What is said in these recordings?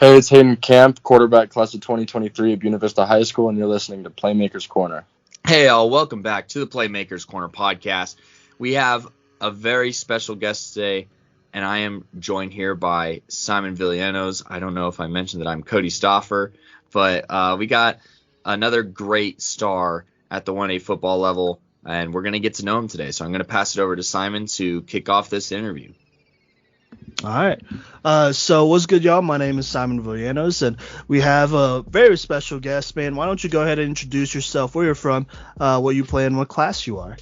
Hey, it's Haden Camp, quarterback class of 2023 at Buena Vista High School, and you're listening to Playmakers Corner. Hey, all, welcome back to the Playmakers Corner podcast. We have a very special guest today, and I am joined here by Simon Villanos. I don't know if I mentioned that I'm Kodey Stoffer, but we got another great star at the 1A football level, and we're going to get to know him today. So I'm going to pass it over to Simon to kick off this interview. All right. So what's good, y'all? My name is Simon Villanos, and we have a very special guest, man. Why don't you go ahead and introduce yourself, where you're from, what you play, and what class you are?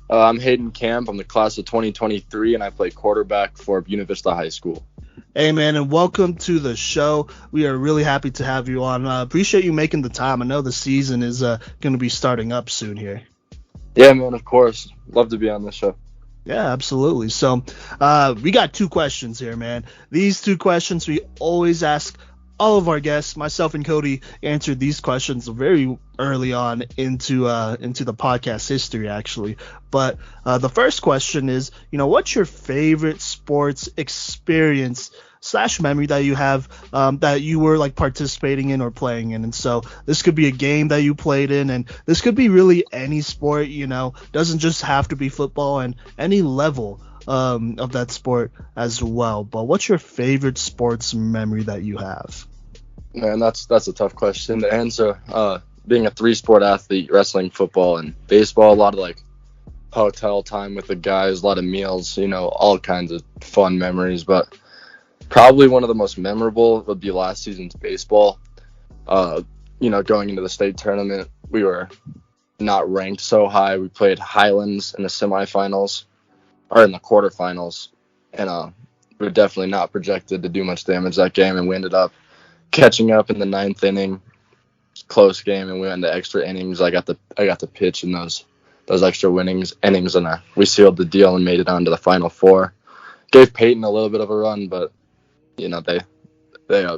I'm Haden Camp. I'm the class of 2023, and I play quarterback for Buena Vista High School. Hey, man, and welcome to the show. We are really happy to have you on. Appreciate you making the time. I know the season is going to be starting up soon here. Yeah, man, of course. Love to be on this show. Yeah, absolutely. So we got two questions here, man. These two questions we always ask all of our guests. Myself and Kodey answered these questions very early on into the podcast history, actually. But the first question is, what's your favorite sports experience / memory that you have that you were like participating in or playing in? And so this could be a game that you played in, and this could be really any sport, doesn't just have to be football, and any level of that sport as well. But what's your favorite sports memory that you have? Man, that's a tough question to answer. Being a 3-sport athlete, wrestling, football, and baseball, a lot of like hotel time with the guys, a lot of meals, all kinds of fun memories. But probably one of the most memorable would be last season's baseball. Going into the state tournament, we were not ranked so high. We played Highlands in the semifinals, or in the quarterfinals, and we were definitely not projected to do much damage that game, and we ended up catching up in the 9th inning, close game, and we went into extra innings. I got to pitch in those extra innings, and we sealed the deal and made it on to the Final Four. Gave Peyton a little bit of a run, but they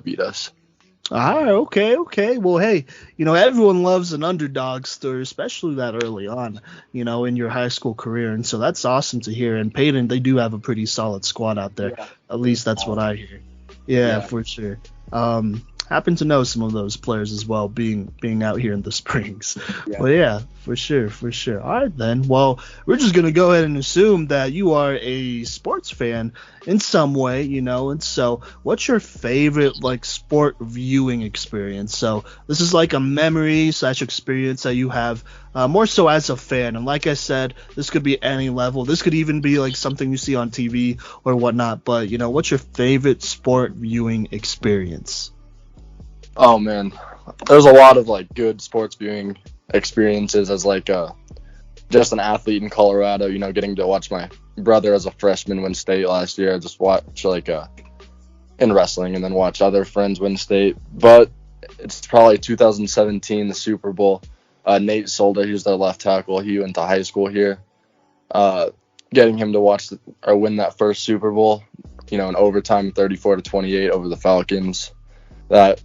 beat us. All right, okay. Well, hey, everyone loves an underdog story, especially that early on, in your high school career. And so that's awesome to hear. And Peyton, they do have a pretty solid squad out there. Yeah. At least that's what I hear. Yeah, for sure. Happen to know some of those players as well, being out here in the Springs. Yeah. But yeah, for sure. All right, then. Well, we're just gonna go ahead and assume that you are a sports fan in some way, and so what's your favorite sport viewing experience? So this is like a memory / experience that you have more so as a fan. And like I said, this could be any level. This could even be like something you see on TV or whatnot. But what's your favorite sport viewing experience? Oh man, there's a lot of good sports viewing experiences as just an athlete in Colorado. Getting to watch my brother as a freshman win state last year. Just watch in wrestling, and then watch other friends win state. But it's probably 2017, the Super Bowl. Nate Solder, he's their left tackle. He went to high school here. Getting him to win that first Super Bowl, in overtime, 34-28 over the Falcons. That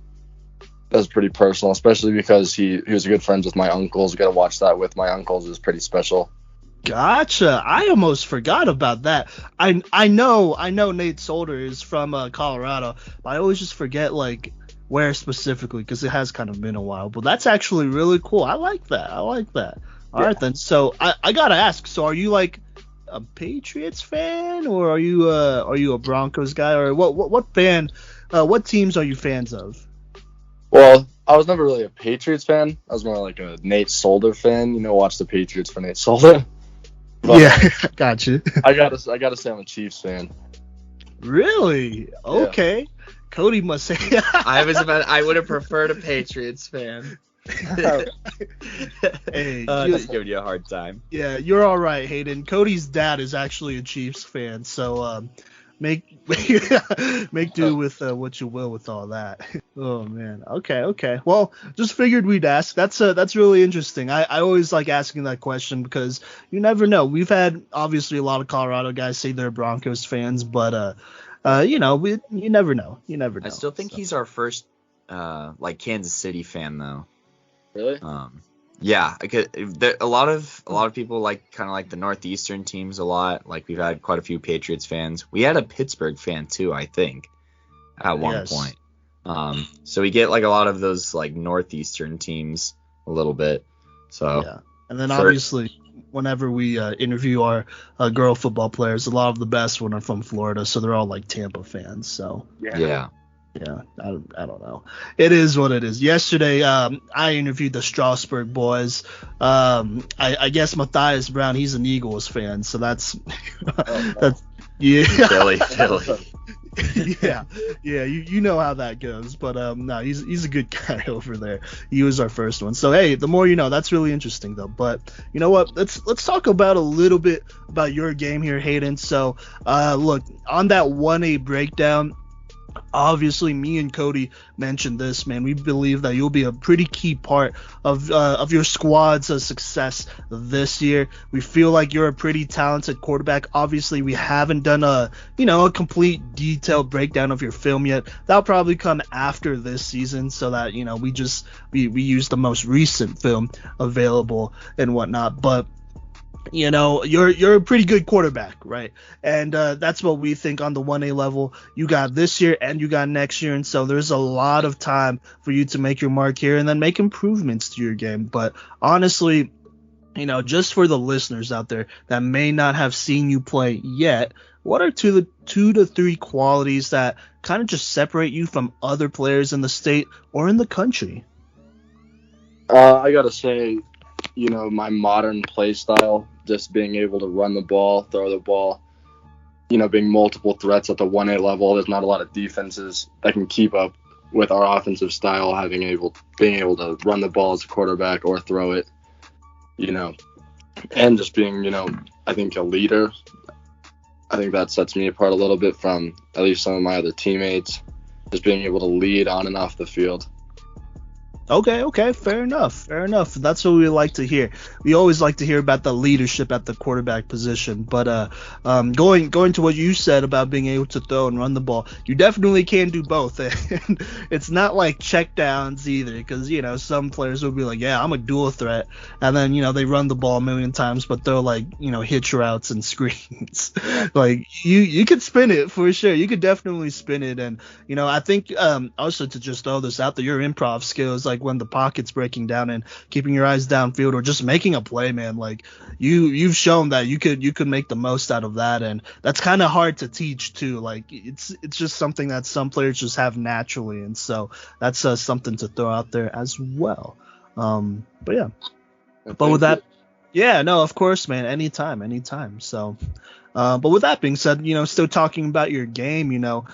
was pretty personal, especially because he was good friends with my uncles. Got to watch that with my uncles. It was pretty special. Gotcha. I almost forgot about that. I know Nate Solder is from Colorado, but I always just forget where specifically, because it has kind of been a while. But that's actually really cool. I like that. All right then. So I gotta ask. So are you a Patriots fan, or are you a Broncos guy, or what fan? What teams are you fans of? Well, I was never really a Patriots fan. I was more like a Nate Solder fan. Watch the Patriots for Nate Solder. But, yeah, gotcha. I gotta say I'm a Chiefs fan. Really? Okay. Yeah. Kodey must say. I would have preferred a Patriots fan. Hey, just giving you a hard time. Yeah, you're all right, Haden. Cody's dad is actually a Chiefs fan, so make do with what you will with all that. Oh man. Okay. Well, just figured we'd ask. That's really interesting. I always like asking that question because you never know. We've had obviously a lot of Colorado guys say they're Broncos fans, but you never know. I still think he's our first Kansas City fan though. Really? Yeah, a lot of people like the northeastern teams a lot. We've had quite a few Patriots fans. We had a Pittsburgh fan too, I think, at one point. So we get like a lot of those like northeastern teams a little bit. So yeah, and then obviously whenever we interview our girl football players, a lot of the best one are from Florida, so they're all like Tampa fans. So yeah. I don't know. It is what it is. Yesterday, I interviewed the Strasburg boys. I guess Matthias Brown, he's an Eagles fan, so that's yeah. Philly. yeah, you know how that goes. But no, he's a good guy over there. He was our first one. So hey, the more you know. That's really interesting though. But you know what? Let's talk about a little bit about your game here, Haden. So look, on that 1A breakdown, obviously me and Kodey mentioned this, man. We believe that you'll be a pretty key part of your squad's success this year. We feel like you're a pretty talented quarterback. Obviously we haven't done a complete detailed breakdown of your film yet. That'll probably come after this season, so that we use the most recent film available and whatnot. But you're a pretty good quarterback, right? And that's what we think on the 1A level. You got this year and you got next year, and so there's a lot of time for you to make your mark here and then make improvements to your game. But honestly, just for the listeners out there that may not have seen you play yet, what are two to three qualities that kind of just separate you from other players in the state or in the country? I gotta say, my modern play style, just being able to run the ball, throw the ball, being multiple threats at the 1A level. There's not a lot of defenses that can keep up with our offensive style, being able to run the ball as a quarterback or throw it, and just being, I think a leader. I think that sets me apart a little bit from at least some of my other teammates, just being able to lead on and off the field. Okay, fair enough. That's what we like to hear. We always like to hear about the leadership at the quarterback position. But going to what you said about being able to throw and run the ball, you definitely can do both. And it's not like check downs either, because some players will be like, yeah, I'm a dual threat, and then they run the ball a million times, but they're like hitch routes and screens. Like you could spin it for sure. You could definitely spin it, and I think also to just throw this out there, your improv skills, like when the pocket's breaking down and keeping your eyes downfield or just making a play, man, like you've shown that you could make the most out of that, and that's kind of hard to teach too. Like it's just something that some players just have naturally, and so that's something to throw out there as well. But yeah, but with that, yeah, no, of course, man, anytime. So but with that being said, still talking about your game, no,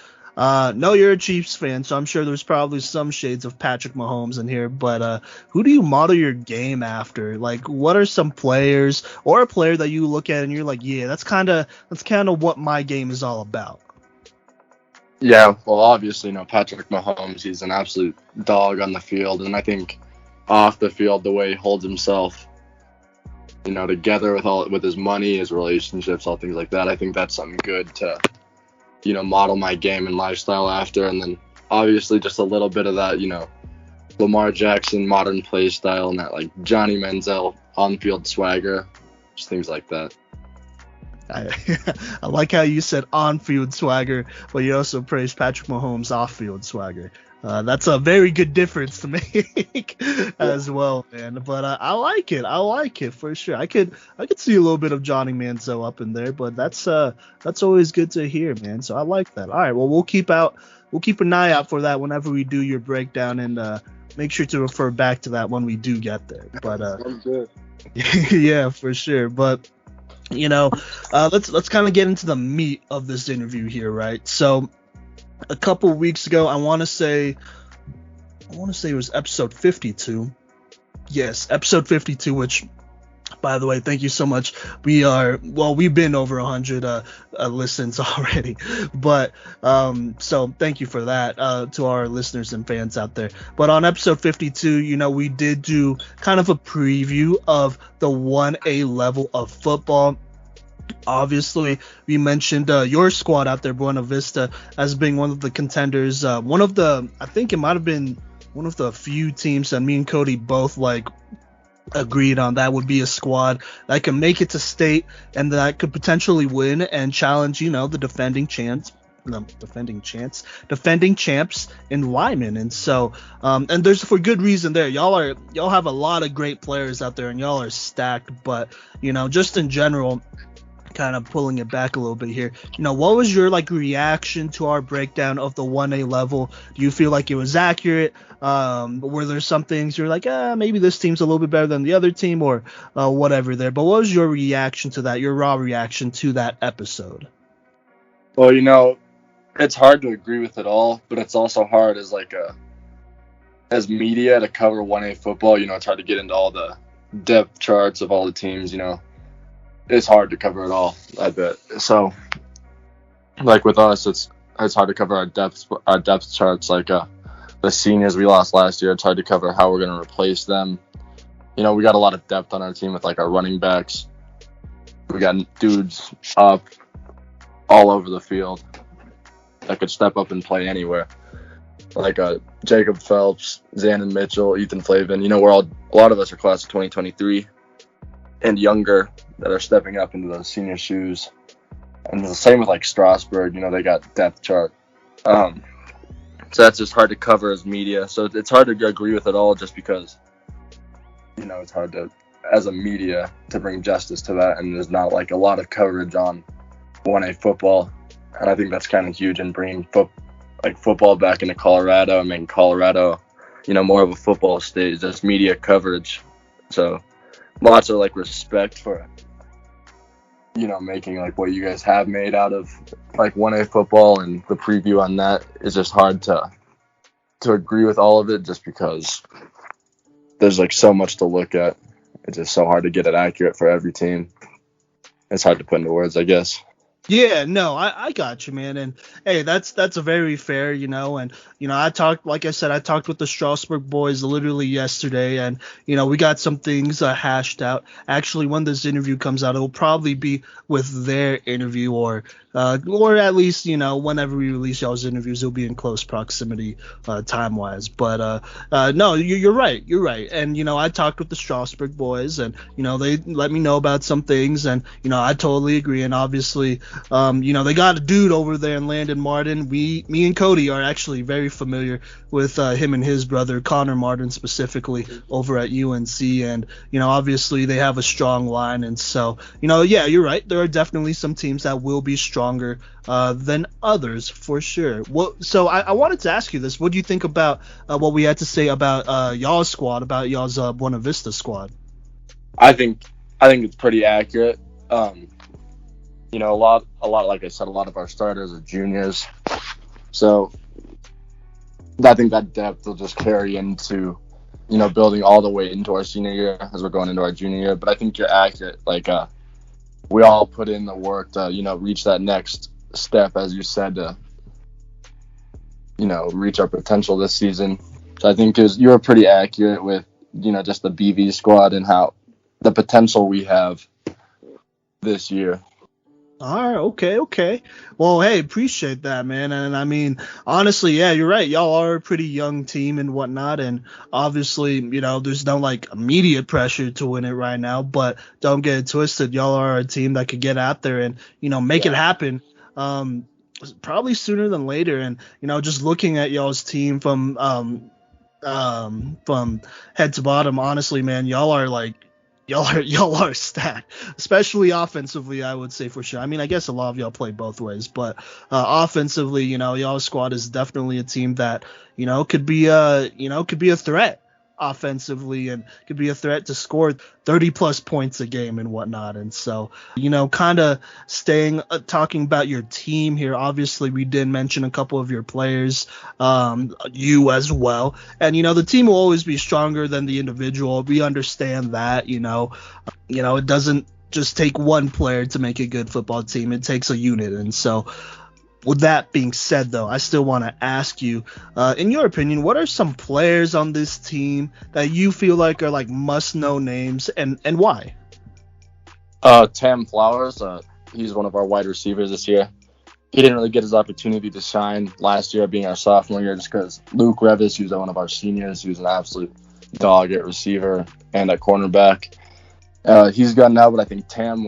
you're a Chiefs fan, so I'm sure there's probably some shades of Patrick Mahomes in here, but who do you model your game after? Like, what are some players or a player that you look at and you're like, yeah, that's kind of what my game is all about? Yeah, well, obviously, Patrick Mahomes, he's an absolute dog on the field, and I think off the field, the way he holds himself, together with his money, his relationships, all things like that, I think that's something good to model my game and lifestyle after. And then obviously just a little bit of that, Lamar Jackson modern play style and that like Johnny Manziel on-field swagger, just things like that. I like how you said on-field swagger, but you also praised Patrick Mahomes off-field swagger. That's a very good difference to make as well, man. But I like it for sure. I could see a little bit of Johnny Manziel up in there, but that's always good to hear, man. So I like that. All right, well we'll keep an eye out for that whenever we do your breakdown, and make sure to refer back to that when we do get there. But yeah, for sure. But let's kind of get into the meat of this interview here, right? So a couple weeks ago, I want to say it was episode 52. Yes, episode 52, which, by the way, thank you so much. We've been over 100 listens already, but so thank you for that to our listeners and fans out there. But on episode 52, we did do kind of a preview of the 1A level of football. Obviously, we mentioned your squad out there, Buena Vista, as being one of the contenders. I think it might have been one of the few teams that me and Kodey both agreed on. That would be a squad that can make it to state and that could potentially win and challenge, the defending champs defending champs in Lyman. And so, and there's for good reason there. Y'all have a lot of great players out there, and y'all are stacked. But just in general, kind of pulling it back a little bit here, what was your reaction to our breakdown of the 1A level? Do you feel like it was accurate? Were there some things you're like, maybe this team's a little bit better than the other team, or whatever there? But what was your reaction to that, your raw reaction to that episode? Well, it's hard to agree with it all, but it's also hard as media to cover 1A football. It's hard to get into all the depth charts of all the teams. It's hard to cover it all, I bet. So, with us, it's hard to cover our depth charts. The seniors we lost last year, it's hard to cover how we're going to replace them. We got a lot of depth on our team with our running backs. We got dudes up all over the field that could step up and play anywhere. Jacob Phelps, Xanon Mitchell, Ethan Flavin. A lot of us are class of 2023 and younger that are stepping up into those senior shoes. And the same with Strasburg, they got depth chart. So that's just hard to cover as media. So it's hard to agree with it all just because, it's hard to, as a media, to bring justice to that. And there's not a lot of coverage on 1A football. And I think that's kind of huge in bringing football back into Colorado and making Colorado, more of a football state, just media coverage. So lots of respect for, making what you guys have made out of 1A football, and the preview on that is just hard to agree with all of it just because there's so much to look at. It's just so hard to get it accurate for every team. It's hard to put into words, I guess. Yeah, no, I got you, man. And hey, that's a very fair, and I talked with the Strasburg boys literally yesterday, and we got some things hashed out. Actually, when this interview comes out, it'll probably be with their interview, or at least whenever we release y'all's interviews, it'll be in close proximity time wise. But no, you're right, and I talked with the Strasburg boys, and they let me know about some things, and I totally agree, and obviously. They got a dude over there in Landon Martin. Me and Cody are actually very familiar with him and his brother, Connor Martin, specifically over at UNC. And, obviously they have a strong line. And so, yeah, you're right. There are definitely some teams that will be stronger than others for sure. So I wanted to ask you this. What do you think about what we had to say about y'all's squad, about y'all's Buena Vista squad? I think it's pretty accurate. A lot, like I said, a lot of our starters are juniors. So I think that depth will just carry into, building all the way into our senior year as we're going into our junior year. But I think you're accurate. We all put in the work to, reach that next step, as you said, to, reach our potential this season. So I think you were pretty accurate with, just the BV squad and how the potential we have this year. All right, okay. Well, hey, appreciate that, man. And I mean, honestly, yeah, you're right. Y'all are a pretty young team and whatnot. And obviously, there's no immediate pressure to win it right now. But don't get it twisted. Y'all are a team that could get out there and, make it happen. Probably sooner than later. And, just looking at y'all's team from head to bottom, honestly, man, y'all are stacked, especially offensively, I would say for sure. I mean, I guess a lot of y'all play both ways, but offensively, y'all's squad is definitely a team that, could be a threat offensively and could be a threat to score 30 plus points a game and whatnot. And so, kind of talking about your team here, obviously we did mention a couple of your players, you as well. And, the team will always be stronger than the individual. We understand that, it doesn't just take one player to make a good football team. It takes a unit. And so, with that being said, though, I still want to ask you, in your opinion, what are some players on this team that you feel like are must-know names, and why? Tam Flowers, he's one of our wide receivers this year. He didn't really get his opportunity to shine last year, being our sophomore year, just because Luke Revis, who's one of our seniors, who's an absolute dog at receiver and at cornerback. He's gone now, but I think Tam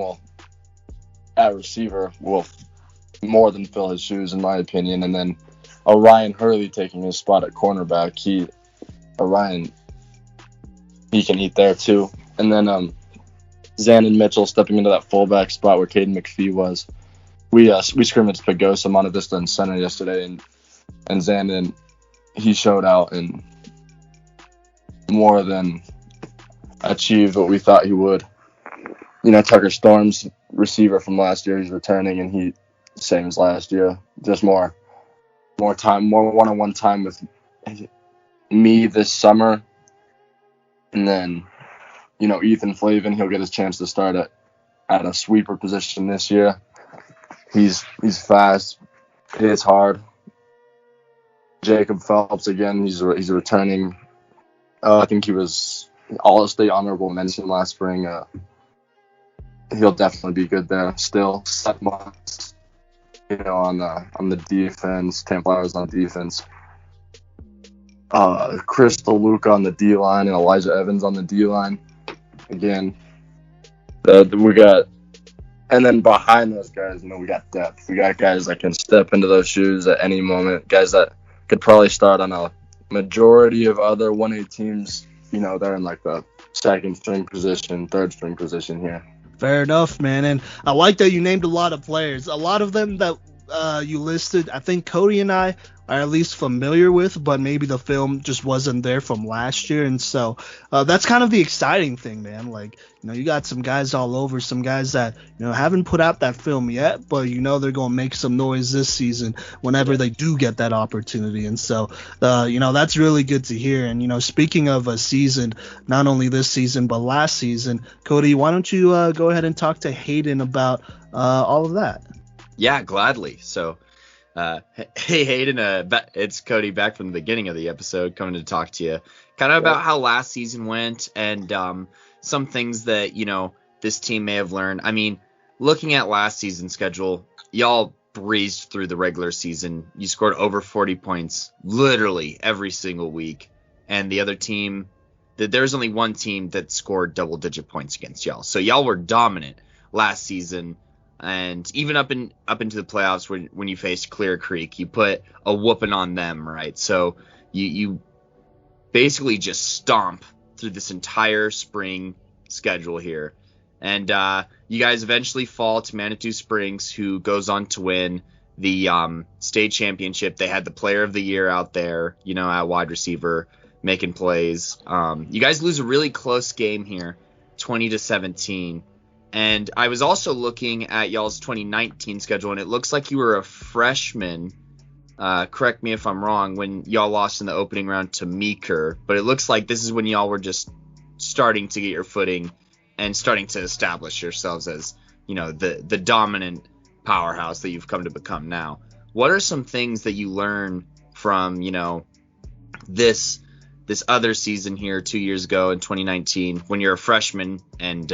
at receiver will more than fill his shoes, in my opinion. And then Orion Hurley taking his spot at cornerback. Orion, he can eat there too. And then Xandon Mitchell stepping into that fullback spot where Caden McPhee was. We scrimmaged Pagosa, Buena Vista, and center yesterday, and Xandon, he showed out and more than achieved what we thought he would. Tucker Storm's receiver from last year, he's returning, and he same as last year, just more time, more one-on-one time with me this summer, and then Ethan Flavin, he'll get his chance to start at a sweeper position this year. He's fast, hits hard. Jacob Phelps again, he's returning. I think he was All-State honorable mention last spring. He'll definitely be good there. Still 7 months, on the defense. Tam Flowers on defense. Crystal Luca on the D line and Elijah Evans on the D line. Again, we got, and then behind those guys, we got depth. We got guys that can step into those shoes at any moment. Guys that could probably start on a majority of other 1A teams. They're in like the second string position, third string position here. Fair enough, man. And I like that you named a lot of players. A lot of them that you listed, I think Kodey and I are at least familiar with, but maybe the film just wasn't there from last year. And so that's kind of the exciting thing, man. Like, you got some guys all over, some guys that, haven't put out that film yet, but they're going to make some noise this season whenever they do get that opportunity. And so, that's really good to hear. And, speaking of a season, not only this season, but last season, Kodey, why don't you go ahead and talk to Haden about all of that? Yeah, gladly. So, hey, Haden, it's Kodey back from the beginning of the episode, coming to talk to you kind of about how last season went and some things that, this team may have learned. I mean, looking at last season's schedule, y'all breezed through the regular season. You scored over 40 points literally every single week. And the other team, there's only one team that scored double-digit points against y'all. So y'all were dominant last season. And even up into the playoffs when you faced Clear Creek, you put a whooping on them, right? So you basically just stomp through this entire spring schedule here. And you guys eventually fall to Manitou Springs, who goes on to win the state championship. They had the player of the year out there, at wide receiver, making plays. You guys lose a really close game here, 20-17. And I was also looking at y'all's 2019 schedule, and it looks like you were a freshman. Correct me if I'm wrong, when y'all lost in the opening round to Meeker. But it looks like this is when y'all were just starting to get your footing and starting to establish yourselves as, the dominant powerhouse that you've come to become now. What are some things that you learn from, this other season here 2 years ago in 2019 when you're a freshman and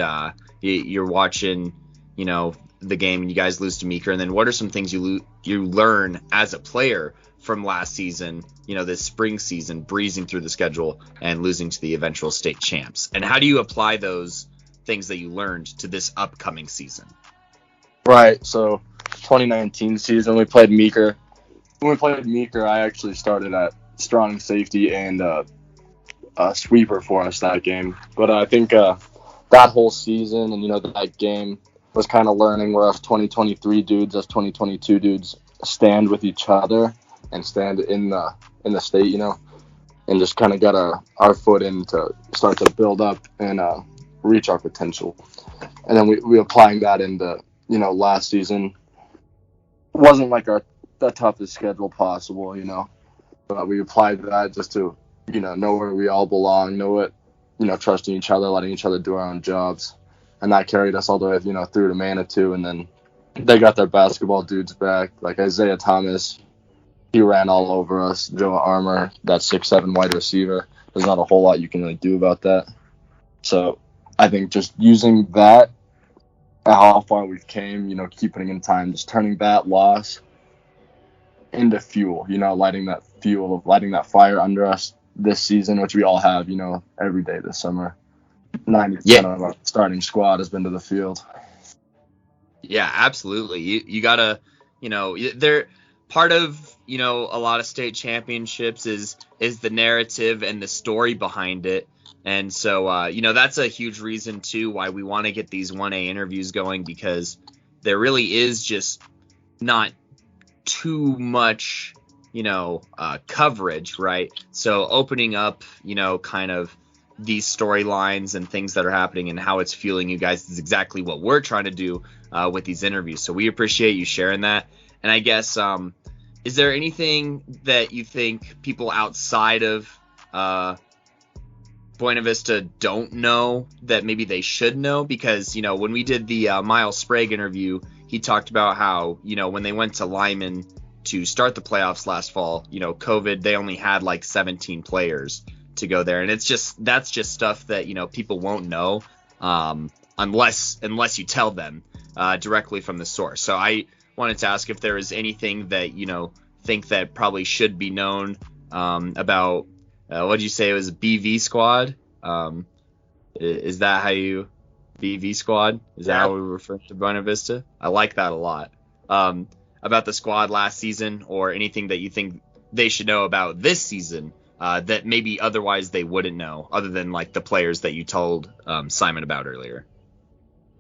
you're watching, the game and you guys lose to Meeker? And then what are some things you learn as a player from last season, this spring season, breezing through the schedule and losing to the eventual state champs? And how do you apply those things that you learned to this upcoming season? Right. So 2019 season, we played Meeker. When we played Meeker, I actually started at strong safety and sweeper for us that game. But I think that whole season and, that game was kind of learning where us 2023 dudes, us 2022 dudes stand with each other and stand in the state, and just kind of got our foot in to start to build up and reach our potential. And then we applying that into, last season. Wasn't like the toughest schedule possible, but we applied that just to, know where we all belong, know what, trusting each other, letting each other do our own jobs. And that carried us all the way, through to Manitou. And then they got their basketball dudes back, like Isaiah Thomas. He ran all over us. Joe Armour, that 6'7" wide receiver. There's not a whole lot you can really do about that. So I think just using that, how far we've came, keep putting in time, just turning that loss into fuel, lighting that fire under us this season, which we all have, every day this summer. 90% of our starting squad has been to the field. Yeah, absolutely. You gotta they're part of, a lot of state championships is the narrative and the story behind it. And so, that's a huge reason too why we want to get these 1A interviews going, because there really is just not too much, coverage, right? So opening up, kind of these storylines and things that are happening and how it's fueling you guys is exactly what we're trying to do with these interviews. So we appreciate you sharing that. And I guess, is there anything that you think people outside of Buena Vista don't know that maybe they should know? Because, when we did the Miles Sprague interview, he talked about how, when they went to Lyman to start the playoffs last fall, COVID, they only had like 17 players to go there. And that's just stuff that, people won't know unless you tell them directly from the source. So I wanted to ask if there is anything that, think that probably should be known about, what'd you say it was, BV squad? Is that how you, BV squad? Is that how we refer to Buena Vista? I like that a lot. About the squad last season, or anything that you think they should know about this season that maybe otherwise they wouldn't know, other than like the players that you told Simon about earlier.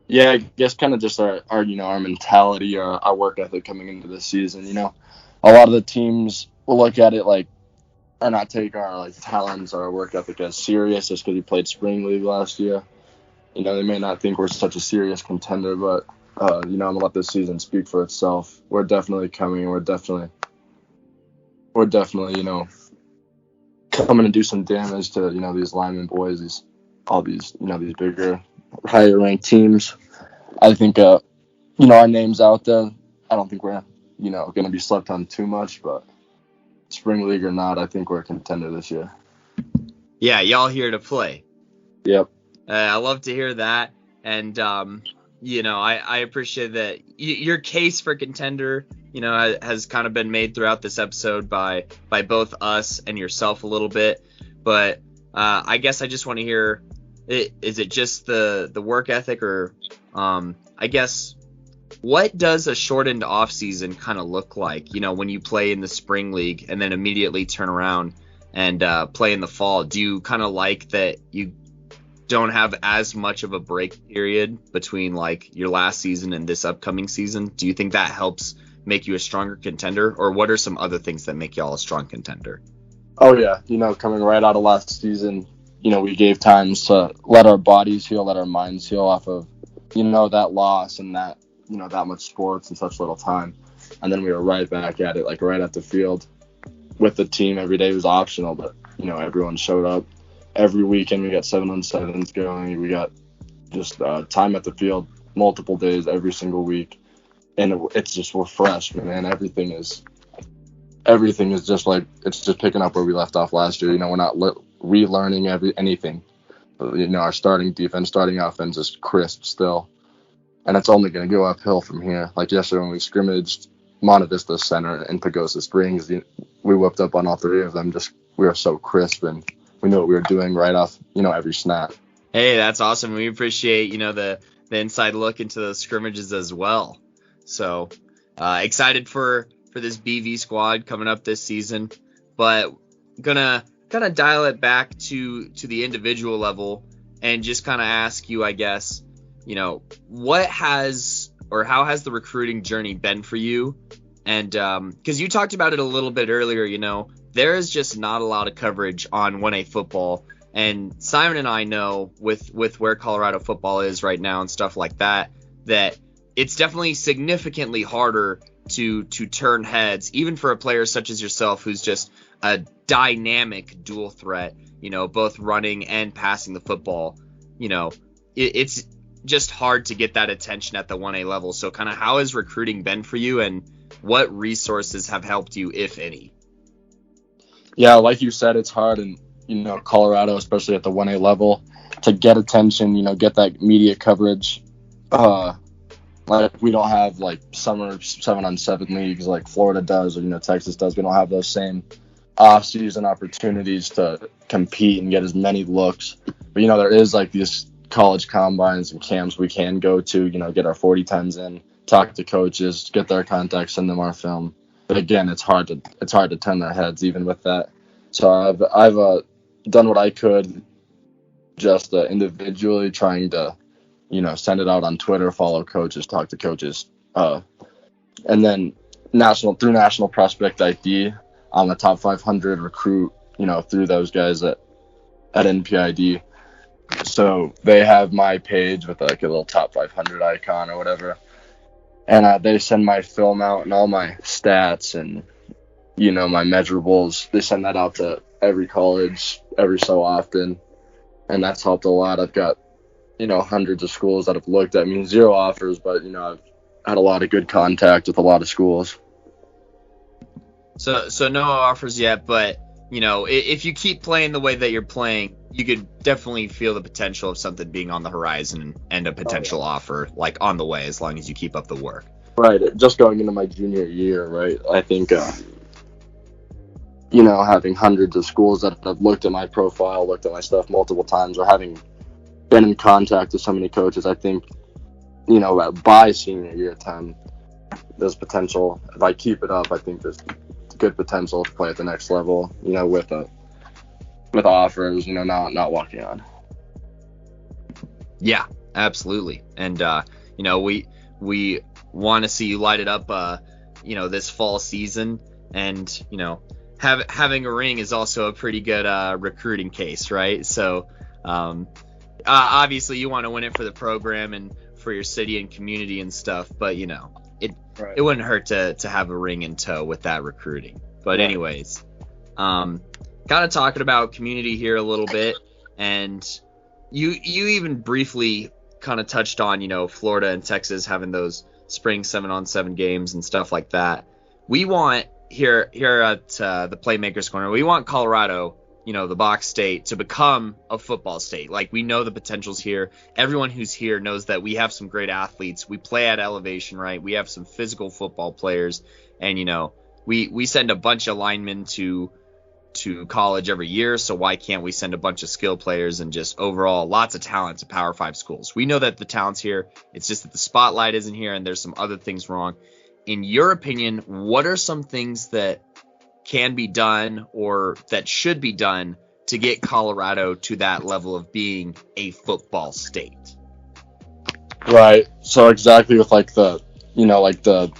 Yeah, I guess kind of just our our mentality, our work ethic coming into this season. A lot of the teams will look at it like, or not take our like talents or our work ethic as serious just because we played spring league last year. They may not think we're such a serious contender, but I'm gonna let this season speak for itself. We're definitely coming. We're definitely coming to do some damage to these lineman boys, all these these bigger, higher ranked teams. I think our name's out there. I don't think we're gonna be slept on too much, but spring league or not, I think we're a contender this year. Yeah, y'all here to play. Yep. I love to hear that, and I appreciate that your case for contender, has kind of been made throughout this episode by both us and yourself a little bit. But I guess I just want to hear, is it just the work ethic, or I guess what does a shortened off season kind of look like? When you play in the spring league and then immediately turn around and play in the fall, do you kind of like that you don't have as much of a break period between like your last season and this upcoming season? Do you think that helps make you a stronger contender, or what are some other things that make y'all a strong contender? Oh yeah, coming right out of last season, we gave times to let our bodies heal, let our minds heal off of that loss and that that much sports in such little time, and then we were right back at it, like right at the field with the team. Every day was optional, but everyone showed up. Every weekend we got 7-on-7s going. We got just time at the field multiple days every single week, and it's just, we're fresh, man. Everything is just like, it's just picking up where we left off last year. We're not relearning anything. Our starting defense, starting offense is crisp still, and it's only going to go uphill from here. Like yesterday when we scrimmaged Buena Vista Center and Pagosa Springs, we whipped up on all three of them. Just, we were so crisp, and we knew what we were doing right off, every snap. Hey, that's awesome. We appreciate, the inside look into those scrimmages as well. So excited for this BV squad coming up this season, but gonna kind of dial it back to the individual level and just kind of ask you, I guess, what has, or how has the recruiting journey been for you? And because you talked about it a little bit earlier, there is just not a lot of coverage on 1A football. And Simon and I know with where Colorado football is right now and stuff like that, that it's definitely significantly harder to turn heads, even for a player such as yourself, who's just a dynamic dual threat, both running and passing the football. It's just hard to get that attention at the 1A level. So kind of how has recruiting been for you, and what resources have helped you, if any? Yeah, like you said, it's hard in, Colorado, especially at the 1A level, to get attention, get that media coverage. Like, we don't have like summer 7-on-7 leagues like Florida does, or Texas does. We don't have those same off-season opportunities to compete and get as many looks. But there is like these college combines and camps we can go to, get our 40-10s in, talk to coaches, get their contacts, send them our film. But again, it's hard to turn their heads even with that. So I've done what I could, just individually trying to, send it out on Twitter, follow coaches, talk to coaches, and then through National Prospect ID, I'm a top 500 recruit, through those guys at NPID. So they have my page with like a little top 500 icon or whatever. And they send my film out and all my stats and, my measurables. They send that out to every college every so often. And that's helped a lot. I've got, hundreds of schools that have looked at me. 0 offers, but, I've had a lot of good contact with a lot of schools. So no offers yet, but, if you keep playing the way that you're playing, you could definitely feel the potential of something being on the horizon and a potential offer like on the way, as long as you keep up the work. Right. Just going into my junior year, right? I think, having hundreds of schools that have looked at my profile, looked at my stuff multiple times, or having been in contact with so many coaches, I think, by senior year time, there's potential. If I keep it up, I think there's good potential to play at the next level, with offers, not walking on. Yeah, absolutely. And, we want to see you light it up, this fall season. And, having a ring is also a pretty good recruiting case, right? So, obviously you want to win it for the program and for your city and community and stuff, but, it wouldn't hurt to have a ring in tow with that recruiting. But anyways, kind of talking about community here a little bit, and you even briefly kind of touched on, Florida and Texas having those spring 7-on-7 games and stuff like that. We want here at the Playmakers Corner, we want Colorado, the box state, to become a football state. Like, we know the potential's here. Everyone who's here knows that we have some great athletes. We play at elevation, right? We have some physical football players, and we send a bunch of linemen to college every year, so why can't we send a bunch of skill players and just overall lots of talent to Power 5 schools? We know that the talent's here. It's just that the spotlight isn't here, and there's some other things wrong. In your opinion, what are some things that can be done or that should be done to get Colorado to that level of being a football state? Right. So exactly with the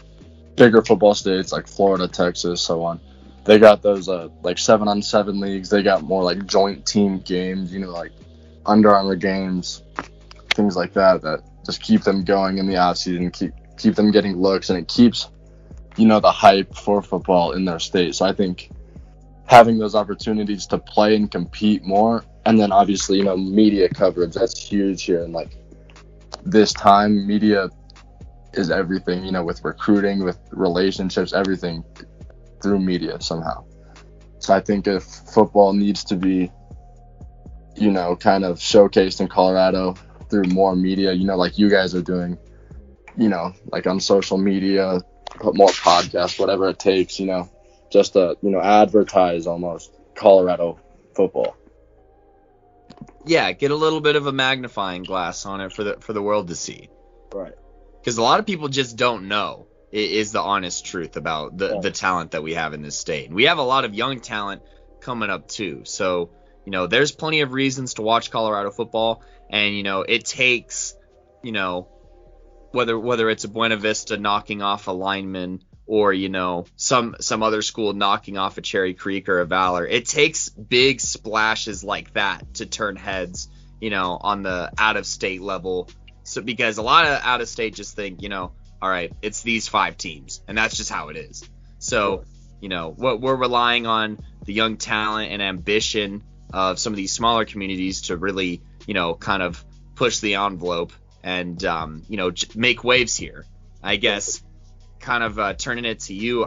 bigger football states like Florida, Texas, so on. They got those 7-on-7 leagues. They got more like joint team games, like Under Armour games, things like that just keep them going in the offseason, keep them getting looks, and it keeps the hype for football in their state. So I think having those opportunities to play and compete more, and then obviously media coverage, that's huge here. And this time, media is everything, with recruiting, with relationships, everything through media somehow. So I think if football needs to be, kind of showcased in Colorado through more media, like you guys are doing, on social media, put more podcasts, whatever it takes, just to, advertise almost Colorado football. Yeah, get a little bit of a magnifying glass on it for the world to see. Right. Because a lot of people just don't know, is the honest truth about the talent that we have in this state. And we have a lot of young talent coming up too. So, there's plenty of reasons to watch Colorado football. And, it takes, whether it's a Buena Vista knocking off a lineman or, some other school knocking off a Cherry Creek or a Valor. It takes big splashes like that to turn heads, on the out-of-state level. So because a lot of out-of-state just think, all right, it's these 5 teams, and that's just how it is. So, what we're relying on the young talent and ambition of some of these smaller communities to really, kind of push the envelope and, make waves here. I guess kind of turning it to you,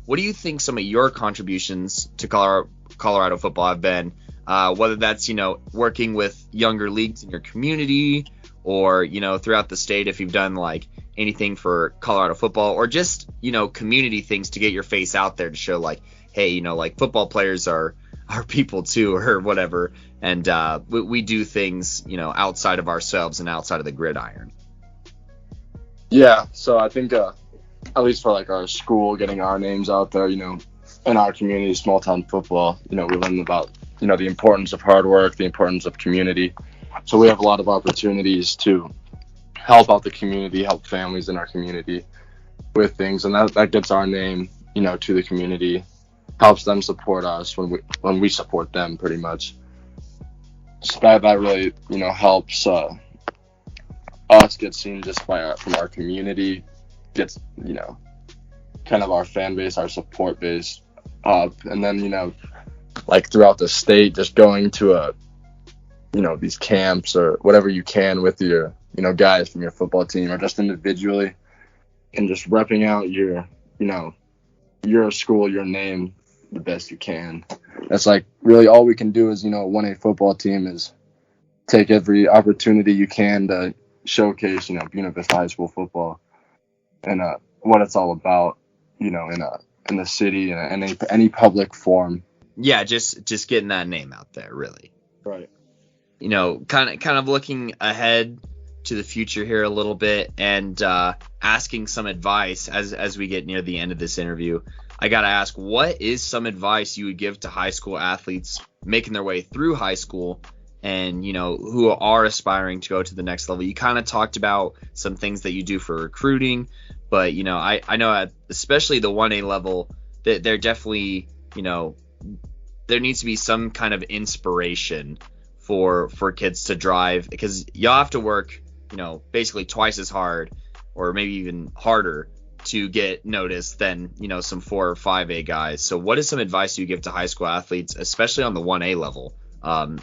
what do you think some of your contributions to Colorado football have been? Whether that's, working with younger leagues in your community or, throughout the state, if you've done anything for Colorado football or just, community things to get your face out there to show hey, football players are people too or whatever. And we do things, outside of ourselves and outside of the gridiron. Yeah, so I think at least for like our school, getting our names out there, in our community, small town football, we learn about, the importance of hard work, the importance of community. So we have a lot of opportunities to help out the community, help families in our community with things, and that gets our name, to the community, helps them support us when we support them, pretty much. So that really, helps us get seen just from our community, gets, kind of our fan base, our support base up, and then, like throughout the state, just going to these camps or whatever you can with your, guys from your football team or just individually, and just repping out your school, your name the best you can. That's like really all we can do as, a 1A football team is take every opportunity you can to showcase, Buena Vista high school football and what it's all about, in the city and any public forum. Yeah, just getting that name out there, really. Right. Kind of looking ahead to the future here a little bit and asking some advice as we get near the end of this interview. I got to ask, what is some advice you would give to high school athletes making their way through high school and, who are aspiring to go to the next level? You kind of talked about some things that you do for recruiting, but, I know at especially the 1A level that they're definitely, there needs to be some kind of inspiration for kids to drive, because you'll have to work, basically twice as hard or maybe even harder to get noticed than, some 4 or 5A guys. So what is some advice you give to high school athletes, especially on the 1A level,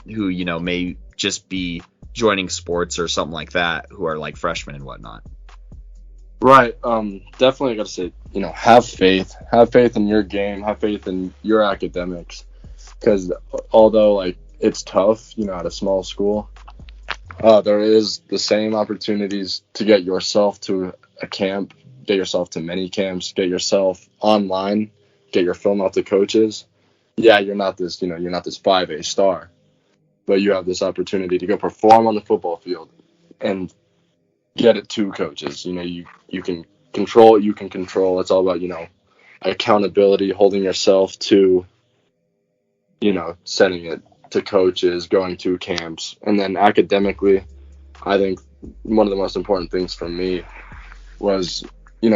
who, may just be joining sports or something like that, who are like freshmen and whatnot? Right. Definitely got to say, have faith. Have faith in your game. Have faith in your academics. Because although, like, it's tough, at a small school, there is the same opportunities to get yourself to a camp, get yourself to many camps, get yourself online, get your film out to coaches. Yeah, you're not this 5A star, but you have this opportunity to go perform on the football field and get it to coaches. You can control what you can control. It's all about, accountability, holding yourself to, setting it to coaches, going to camps. And then academically, I think one of the most important things for me was,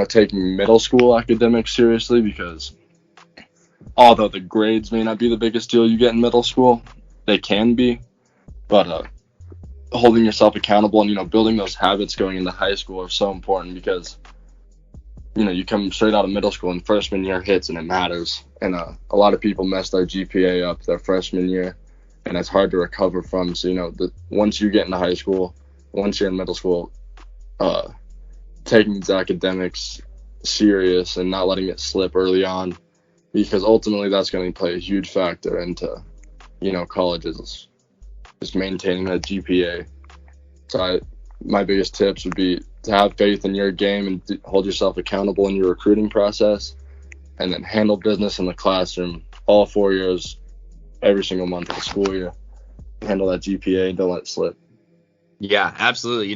taking middle school academics seriously, because although the grades may not be the biggest deal you get in middle school, they can be, but holding yourself accountable and, building those habits going into high school are so important, because, you come straight out of middle school and freshman year hits and it matters. And a lot of people mess their GPA up their freshman year, and it's hard to recover from. So, once you get into high school, once you're in middle school, taking these academics serious and not letting it slip early on, because ultimately that's going to play a huge factor into, colleges, just maintaining that GPA. So my biggest tips would be to have faith in your game and hold yourself accountable in your recruiting process, and then handle business in the classroom all 4 years, every single month of the school year. Handle that GPA and don't let it slip. Yeah, absolutely.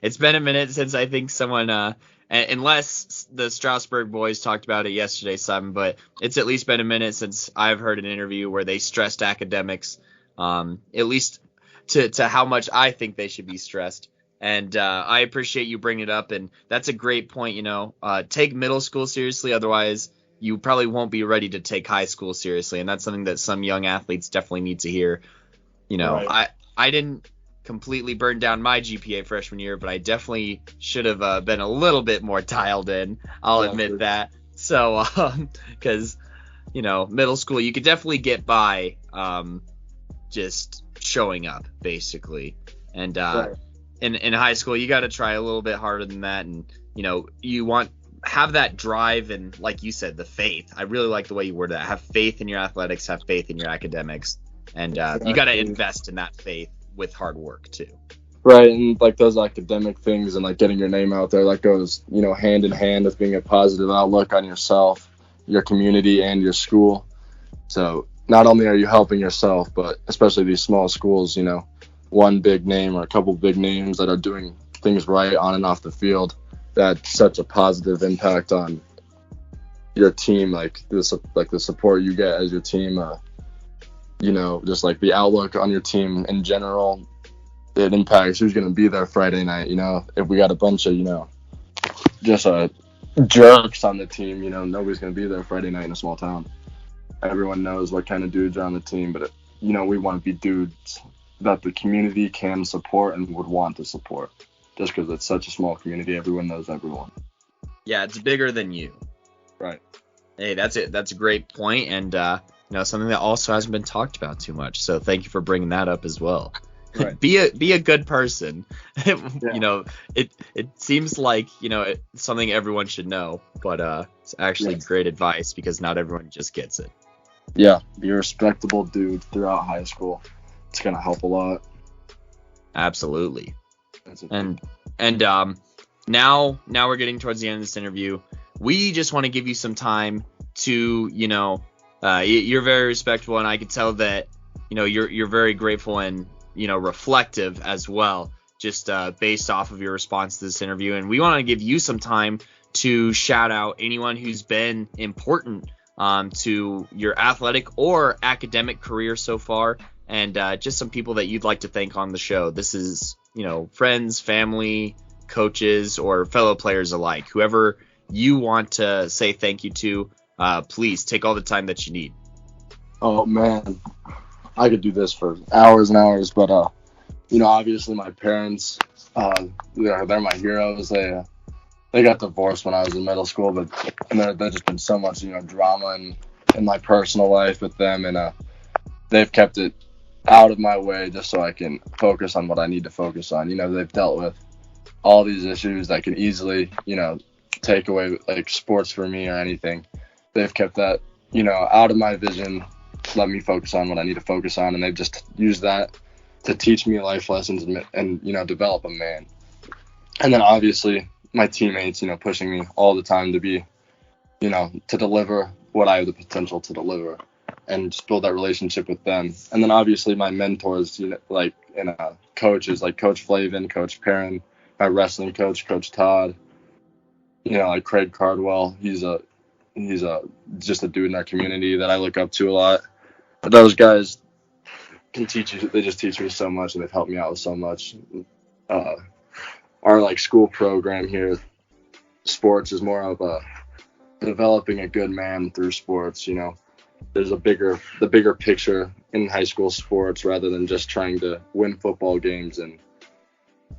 It's been a minute since I think someone, unless the Strasburg boys talked about it yesterday, Simon, but it's at least been a minute since I've heard an interview where they stressed academics, at least to how much I think they should be stressed. And I appreciate you bringing it up, and that's a great point. Take middle school seriously, otherwise you probably won't be ready to take high school seriously, and that's something that some young athletes definitely need to hear. Right. I didn't completely burn down my GPA freshman year, but I definitely should have been a little bit more dialed in. I'll admit that. So, because middle school, you could definitely get by just showing up, basically, and right. In high school, you got to try a little bit harder than that, and you have that drive and, like you said, the faith. I really like the way you worded that. Have faith in your athletics, have faith in your academics, and you got to invest in that faith with hard work too. Right, and like those academic things and like getting your name out there, that goes hand in hand with being a positive outlook on yourself, your community, and your school. So not only are you helping yourself, but especially these small schools, one big name or a couple big names that are doing things right on and off the field, that's such a positive impact on your team, like the support you get as your team, just like the outlook on your team in general. It impacts who's going to be there Friday night. If we got a bunch of just jerks on the team, nobody's going to be there Friday night in a small town. Everyone knows what kind of dudes are on the team, but we want to be dudes that the community can support and would want to support. Just because it's such a small community, everyone knows everyone. Yeah, it's bigger than you. Right. Hey, that's it. That's a great point, and something that also hasn't been talked about too much. So thank you for bringing that up as well. Right. Be a good person. Yeah. It seems like it's something everyone should know, but it's actually great advice because not everyone just gets it. Yeah, be a respectable dude throughout high school. It's gonna help a lot. Absolutely. And now we're getting towards the end of this interview. We just want to give you some time to you're very respectful, and I could tell that you're very grateful and reflective as well, just based off of your response to this interview. And we want to give you some time to shout out anyone who's been important to your athletic or academic career so far, and just some people that you'd like to thank on the show. This is friends, family, coaches, or fellow players alike. Whoever you want to say thank you to, please take all the time that you need. Oh man, I could do this for hours and hours, but obviously my parents, they're my heroes. They got divorced when I was in middle school, but there's just been so much drama in my personal life with them, and they've kept it out of my way just so I can focus on what I need to focus on. They've dealt with all these issues that can easily take away like sports for me or anything. They've kept that out of my vision, let me focus on what I need to focus on, and they've just used that to teach me life lessons and develop a man. And then obviously my teammates pushing me all the time to be to deliver what I have the potential to deliver, and just build that relationship with them. And then obviously my mentors, coaches like Coach Flavin, Coach Perrin, my wrestling coach, Coach Todd, like Craig Cardwell. He's just a dude in our community that I look up to a lot. But those guys can teach you. They just teach me so much, and they've helped me out with so much. Our school program here, sports is more of a developing a good man through sports. There's the bigger picture in high school sports rather than just trying to win football games and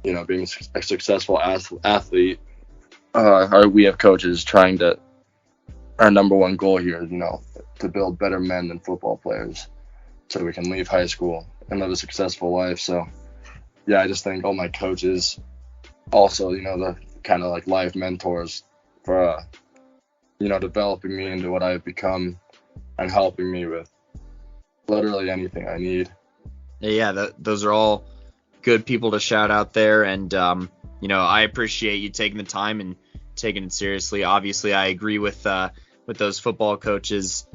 being a successful athlete. We have coaches trying to. Our number one goal here is to build better men than football players, so we can leave high school and live a successful life. So yeah, I just thank all my coaches. Also, the kind of life mentors for, developing me into what I've become and helping me with literally anything I need. Yeah, those are all good people to shout out there. And, I appreciate you taking the time and taking it seriously. Obviously, I agree with those football coaches,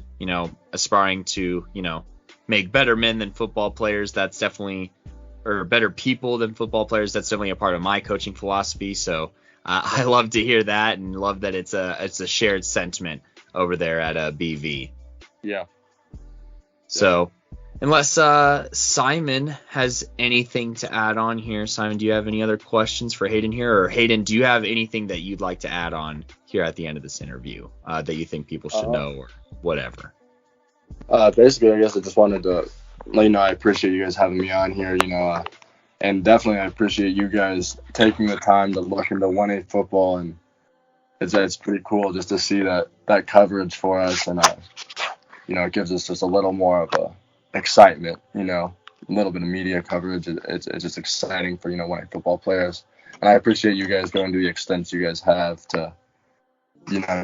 aspiring to, make better men than football players. That's definitely or better people than football players. That's definitely a part of my coaching philosophy. So I love to hear that and love that it's a shared sentiment over there at BV. Yeah. So unless Simon has anything to add on here, Simon, do you have any other questions for Haden here? Or Haden, do you have anything that you'd like to add on here at the end of this interview that you think people should know or whatever? Basically, I guess I just wanted to let you know I appreciate you guys having me on here, and definitely I appreciate you guys taking the time to look into 1A football, and it's pretty cool just to see that coverage for us, and it gives us just a little more of a excitement, a little bit of media coverage. It's just exciting for 1A football players, and I appreciate you guys going to the extents you guys have to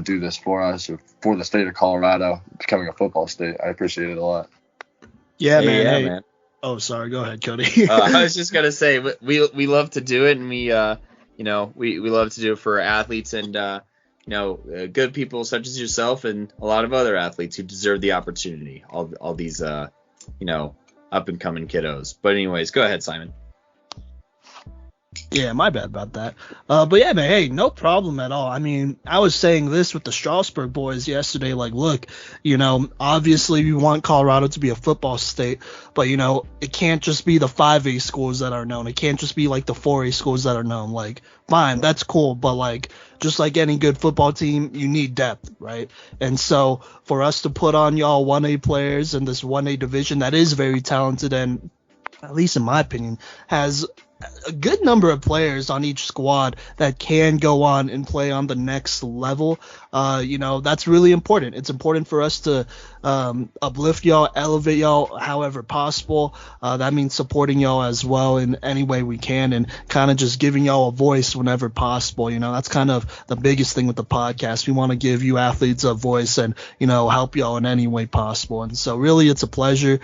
do this for us or for the state of Colorado becoming a football state. I appreciate it a lot. Yeah, man. Yeah, hey. man. Oh, sorry. Go ahead, Kodey. I was just gonna say we love to do it, and we love to do it for athletes and good people such as yourself and a lot of other athletes who deserve the opportunity. All these up and coming kiddos. But anyways, go ahead, Simon. Yeah, my bad about that. But yeah, man, hey, no problem at all. I mean, I was saying this with the Strasburg boys yesterday. Like, look, obviously we want Colorado to be a football state, but it can't just be the 5A schools that are known. It can't just be like the 4A schools that are known. Like, fine, that's cool, but like, just like any good football team, you need depth, right? And so for us to put on y'all 1A players in this 1A division that is very talented and, at least in my opinion, has a good number of players on each squad that can go on and play on the next level. That's really important. It's important for us to uplift y'all, elevate y'all however possible. That means supporting y'all as well in any way we can and kind of just giving y'all a voice whenever possible. That's kind of the biggest thing with the podcast. We want to give you athletes a voice and, help y'all in any way possible. And so really it's a pleasure.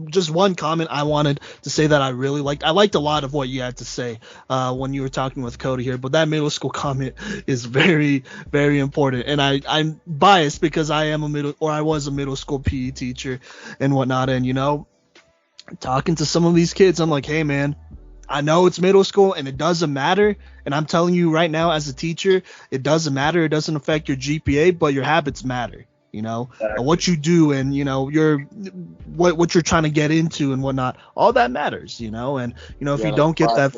Just one comment I wanted to say that I really liked. I liked a lot of what you had to say when you were talking with Kodey here, but that middle school comment is very, very important. And I'm biased because I was a middle school PE teacher and whatnot. And, talking to some of these kids, I'm like, hey, man, I know it's middle school and it doesn't matter. And I'm telling you right now as a teacher, it doesn't matter. It doesn't affect your GPA, but your habits matter. Exactly. What you do and, what you're trying to get into and whatnot, all that matters, and, if you don't get that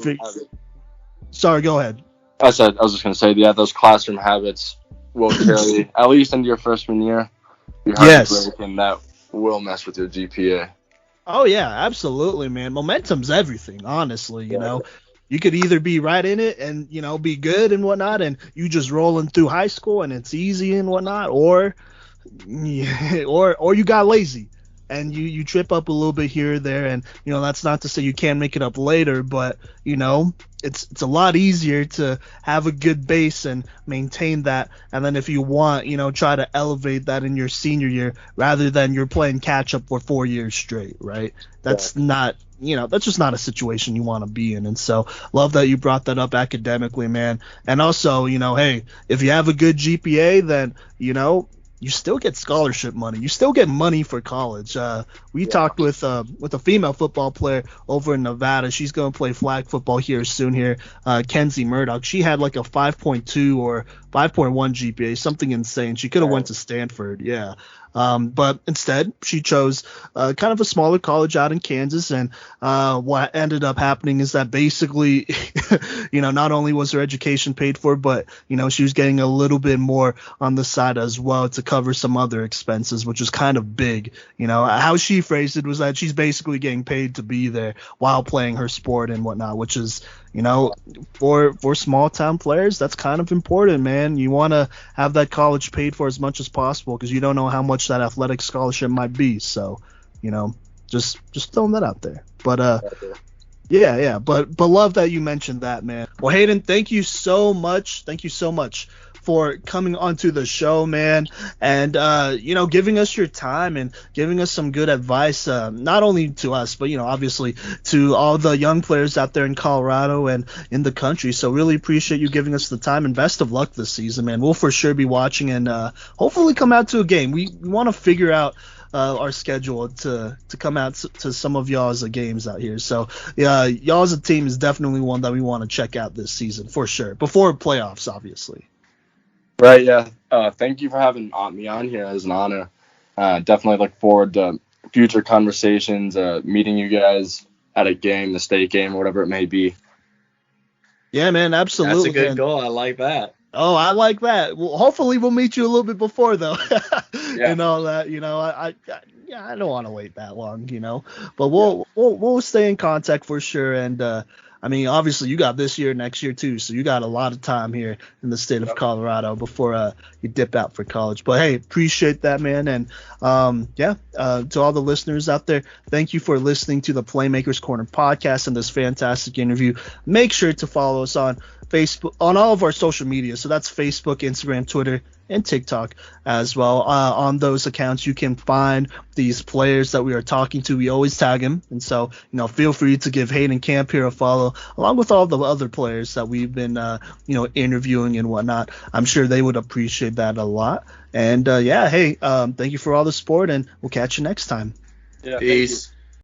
sorry, go ahead. I was just going to say, those classroom habits will carry at least into your freshman year. Yes. And that will mess with your GPA. Oh, yeah, absolutely, man. Momentum's everything, honestly, You could either be right in it and, be good and whatnot, and you just rolling through high school and it's easy and whatnot, or you got lazy and you trip up a little bit here or there, and that's not to say you can't make it up later, but it's a lot easier to have a good base and maintain that, and then if you want try to elevate that in your senior year rather than you're playing catch up for 4 years straight, right? That's not that's just not a situation you want to be in. And so love that you brought that up academically, man. And also hey, if you have a good GPA, then you still get scholarship money. You still get money for college. We talked with a female football player over in Nevada. She's going to play flag football here soon here, Kenzie Murdoch. She had like a 5.2 or 5.1 GPA, something insane. She could have went to Stanford, yeah. But instead, she chose kind of a smaller college out in Kansas. And what ended up happening is that basically, not only was her education paid for, but, she was getting a little bit more on the side as well to cover some other expenses, which was kind of big. How she phrased it was that she's basically getting paid to be there while playing her sport and whatnot, which is, for small town players, that's kind of important, man. You want to have that college paid for as much as possible because you don't know how much that athletic scholarship might be. So, just throwing that out there. But yeah. But love that you mentioned that, man. Well, Haden, thank you so much. Thank you so much for coming onto the show, man, and giving us your time and giving us some good advice, not only to us, but obviously to all the young players out there in Colorado and in the country. So really appreciate you giving us the time, and best of luck this season, man. We'll for sure be watching and hopefully come out to a game. We want to figure out our schedule to come out to some of y'all's games out here. So y'all's team is definitely one that we want to check out this season for sure, before playoffs, obviously. Right, yeah. Thank you for having me on here. It was an honor. Definitely look forward to future conversations, meeting you guys at a game, the state game, or whatever it may be. Yeah, man, absolutely. That's a good goal. I like that. Oh, I like that. Well, hopefully we'll meet you a little bit before, though, and all that. I don't want to wait that long, But we'll stay in contact for sure, and obviously you got this year, next year too, so you got a lot of time here in the state of Colorado before you dip out for college. But hey, appreciate that, man, and to all the listeners out there, thank you for listening to the Playmakers Corner podcast and this fantastic interview. Make sure to follow us on Facebook, on all of our social media. So that's Facebook, Instagram, Twitter, and TikTok as well. On those accounts, you can find these players that we are talking to. We always tag them. And so, feel free to give Haden Camp here a follow, along with all the other players that we've been, interviewing and whatnot. I'm sure they would appreciate that a lot. And, thank you for all the support, and we'll catch you next time. Yeah, peace.